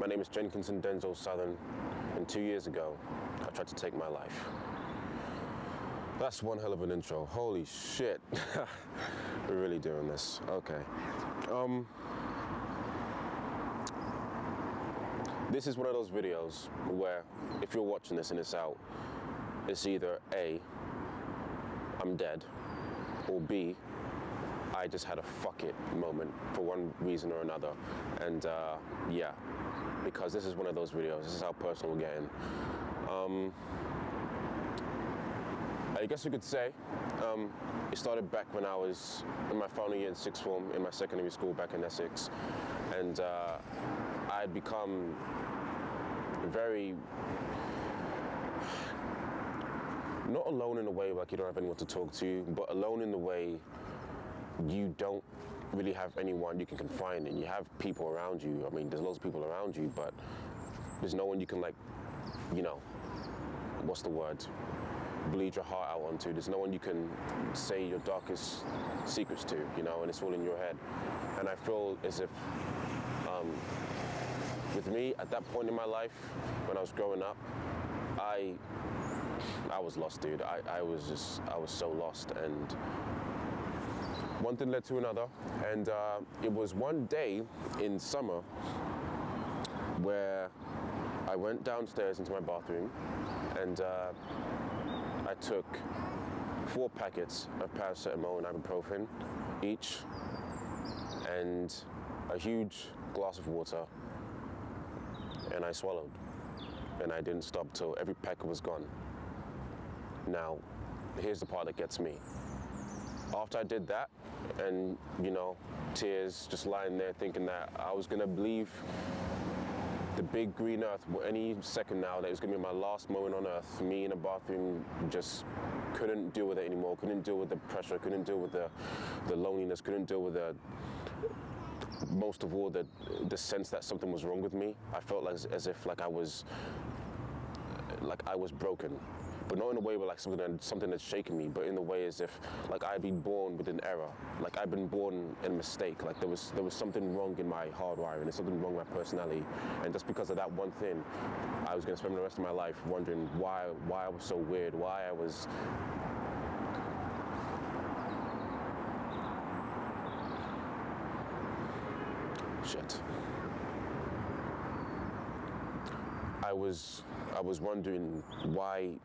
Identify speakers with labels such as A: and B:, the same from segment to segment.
A: My name is Jenkinson Denzel Southern, and 2 years ago, I tried to take my life. That's one hell of an intro. Holy shit. We're really doing this. Okay. This is one of those videos where if you're watching this and it's out, it's either A, I'm dead, or B, I just had a fuck it moment for one reason or another. And yeah, because this is one of those videos. This is how personal we're getting. I guess you could say it started back when I was in my final year in sixth form in my secondary school back in Essex, and I had become very, not alone in a way like you don't have anyone to talk to, but alone in the way you don't really have anyone you can confide in. You have people around you. I mean, there's loads of people around you, but there's no one you can, like, you know, what's the word? Bleed your heart out onto. There's no one you can say your darkest secrets to, you know, and it's all in your head. And I feel as if with me at that point in my life when I was growing up, I was lost, dude. I was so lost, and one thing led to another, and it was one day in summer where I went downstairs into my bathroom and I took 4 packets of paracetamol and ibuprofen each, and a huge glass of water, and I swallowed, and I didn't stop till every packet was gone. Now, here's the part that gets me. After I did that, and you know, tears, just lying there thinking that I was gonna leave the big green earth any second now, that it was gonna be my last moment on earth. Me in a bathroom just couldn't deal with it anymore, couldn't deal with the pressure, couldn't deal with the loneliness, couldn't deal with most of all the sense that something was wrong with me. I felt like as if I was broken, but not in a way where like something that's shaking me, but in the way as if like I'd been born with an error, like I'd been born in a mistake, like there was something wrong in my hardwiring, there's something wrong with my personality, and just because of that one thing, I was gonna spend the rest of my life wondering why I was so weird, why I was. Shit. I was wondering why.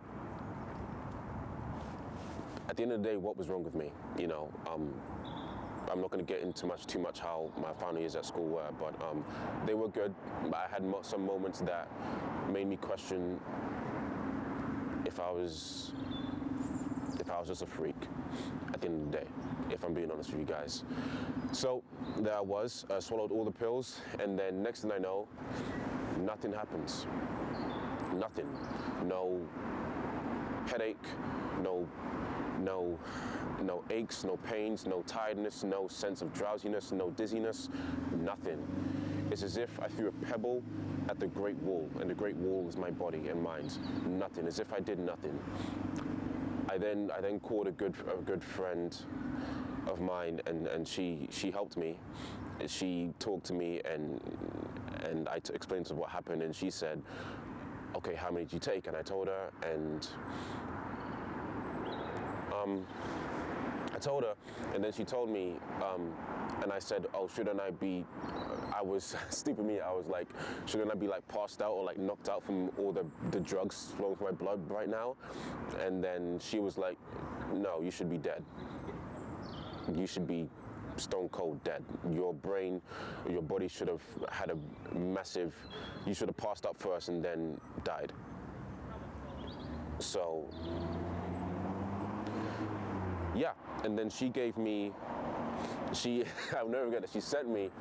A: At the end of the day, what was wrong with me? You know, I'm not going to get into too much how my final years at school were, but they were good. But I had some moments that made me question if I was just a freak. At the end of the day, if I'm being honest with you guys. So there I was. I swallowed all the pills, and then next thing I know, nothing happens. Nothing. No headache. No aches, no pains, no tiredness, no sense of drowsiness, no dizziness, nothing. It's as if I threw a pebble at the Great Wall, and the Great Wall is my body and mind. Nothing, as if I did nothing. I then called a good friend of mine, and she helped me. She talked to me, and I explained to her what happened, and she said, okay, how many did you take? And I told her, and I told her, and then she told me, and I said, oh, shouldn't I be, I was, stupid me, I was like, shouldn't I be like passed out or like knocked out from all the drugs flowing through my blood right now? And then she was like, no, you should be dead. You should be stone cold dead. Your brain, your body should have had a massive, you should have passed out first and then died. So, yeah, and then she gave me, I'll never forget it, she sent me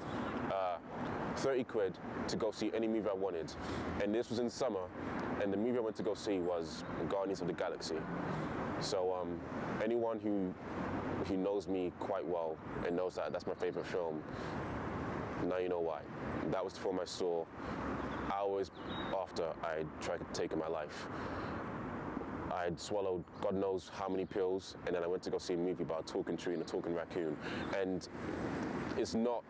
A: 30 quid to go see any movie I wanted. And this was in summer, and the movie I went to go see was Guardians of the Galaxy. So anyone who knows me quite well and knows that that's my favorite film, now you know why. That was the film I saw hours after I tried taking my life. I had swallowed God knows how many pills, and then I went to go see a movie about a talking tree and a talking raccoon. And it's not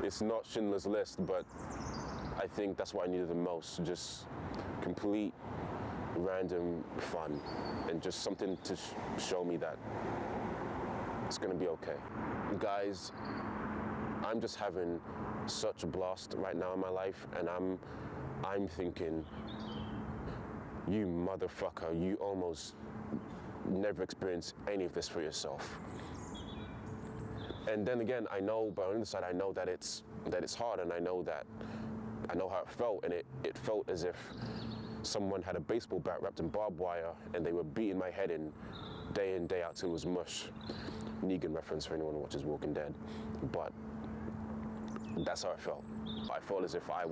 A: it's not Schindler's List, but I think that's what I needed the most. Just complete random fun and just something to show me that it's gonna be okay. Guys, I'm just having such a blast right now in my life, and I'm thinking, you motherfucker, you almost never experienced any of this for yourself. And then again, I know, but on the other side, I know that it's hard, and I know how it felt, and it felt as if someone had a baseball bat wrapped in barbed wire, and they were beating my head in day out till it was mush. Negan reference for anyone who watches Walking Dead, but that's how I felt. I felt as if I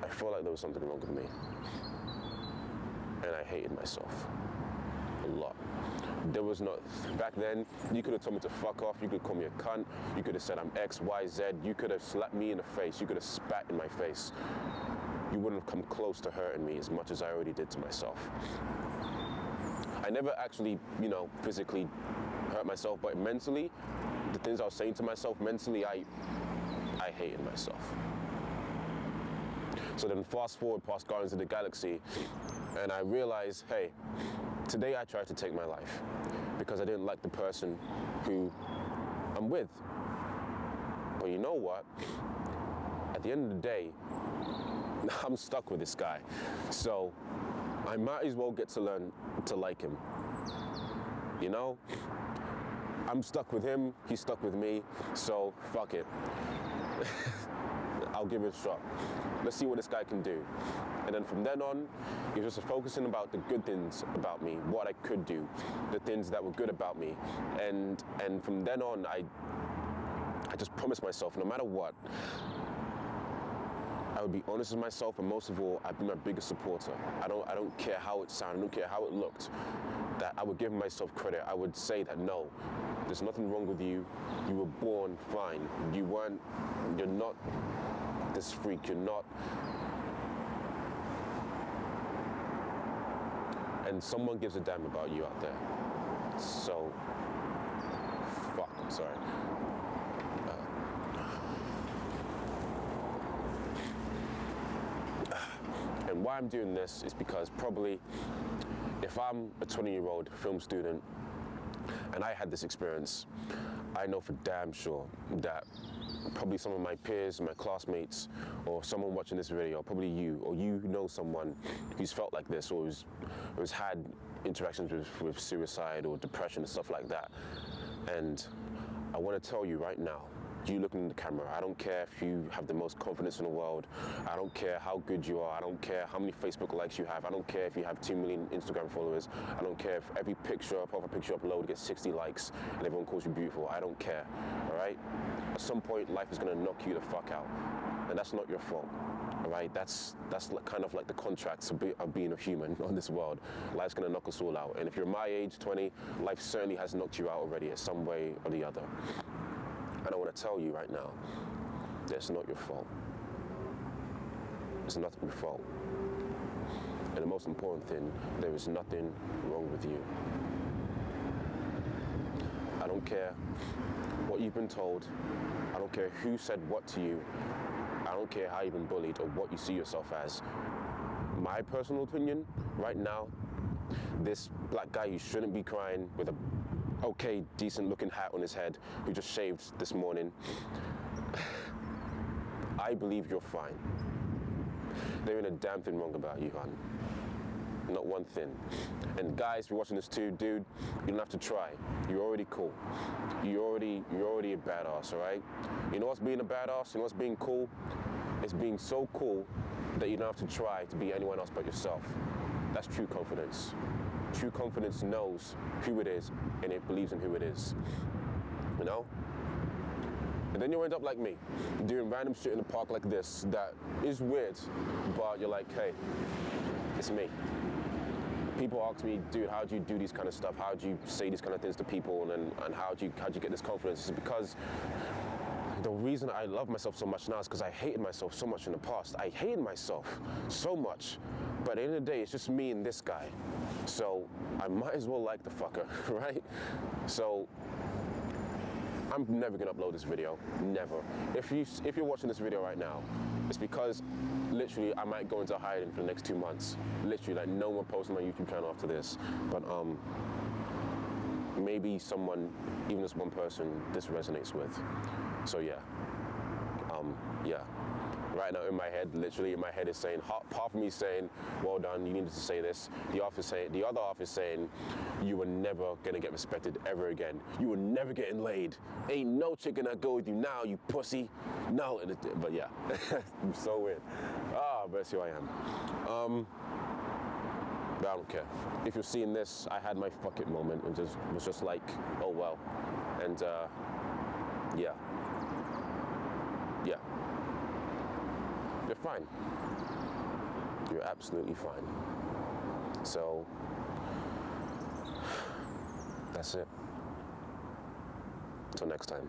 A: felt like there was something wrong with me, and I hated myself a lot. There was not, back then, you could have told me to fuck off, you could call me a cunt, you could have said I'm X, Y, Z, you could have slapped me in the face, you could have spat in my face. You wouldn't have come close to hurting me as much as I already did to myself. I never actually, physically hurt myself, but mentally, the things I was saying to myself, mentally, I hated myself. So then fast forward past Guardians of the Galaxy, and I realized, hey, today I tried to take my life because I didn't like the person who I'm with. But you know what? At the end of the day, I'm stuck with this guy. So I might as well get to learn to like him. I'm stuck with him, he's stuck with me, so fuck it. I'll give it a shot. Let's see what this guy can do. And then from then on, he was just focusing about the good things about me, what I could do, the things that were good about me. And from then on, I just promised myself, no matter what, I would be honest with myself, and most of all, I'd be my biggest supporter. I don't care how it sounded, I don't care how it looked, that I would give myself credit. I would say that no, there's nothing wrong with you. You were born fine. You're not this freak, you're not. And someone gives a damn about you out there. So, fuck, I'm sorry. And why I'm doing this is because probably if I'm a 20-year-old film student and I had this experience, I know for damn sure that probably some of my peers, my classmates, or someone watching this video, probably you, or you know someone who's felt like this, or who's had interactions with suicide or depression and stuff like that. And I want to tell you right now, you looking in the camera, I don't care if you have the most confidence in the world, I don't care how good you are, I don't care how many Facebook likes you have, I don't care if you have 2 million Instagram followers, I don't care if every profile picture upload gets 60 likes and everyone calls you beautiful, I don't care, all right? At some point, life is gonna knock you the fuck out, and that's not your fault. All right, that's kind of like the contracts of being a human on this world. Life's gonna knock us all out, and if you're my age, 20, life certainly has knocked you out already in some way or the other. And I want to tell you right now, that's not your fault. It's not your fault. And the most important thing, there is nothing wrong with you. I don't care what you've been told. I don't care who said what to you. I don't care how you've been bullied or what you see yourself as. My personal opinion, right now, this black guy who shouldn't be crying with a okay, decent looking hat on his head, who just shaved this morning, I believe you're fine. There ain't a damn thing wrong about you, hon. Not one thing. And guys, if you're watching this too, dude, you don't have to try. You're already cool. You're already a badass, all right? You know what's being a badass? You know what's being cool? It's being so cool that you don't have to try to be anyone else but yourself. That's true confidence. True confidence knows who it is, and it believes in who it is, you know? And then you end up like me, doing random shit in the park like this that is weird, but you're like, hey, it's me. People ask me, dude, how do you do these kind of stuff? How do you say these kind of things to people, and how do you get this confidence? It's because the reason I love myself so much now is because I hated myself so much in the past. I hated myself so much, but at the end of the day, it's just me and this guy. So I might as well like the fucker, right? So I'm never gonna upload this video, never. If you're watching this video right now, it's because literally I might go into hiding for the next 2 months. Literally, like no one posts on my YouTube channel after this. But maybe someone, even just one person, this resonates with. So yeah, yeah. Right now in my head, literally in my head is saying, half of me is saying, well done, you needed to say this. The other half is saying, you were never gonna get respected ever again. You were never getting laid. Ain't no chick gonna go with you now, you pussy. No, but yeah, I'm so weird. But that's who I am. But I don't care. If you're seeing this, I had my fuck it moment and was just like, oh well. And yeah. Yeah. You're fine. You're absolutely fine. So, that's it. Until next time.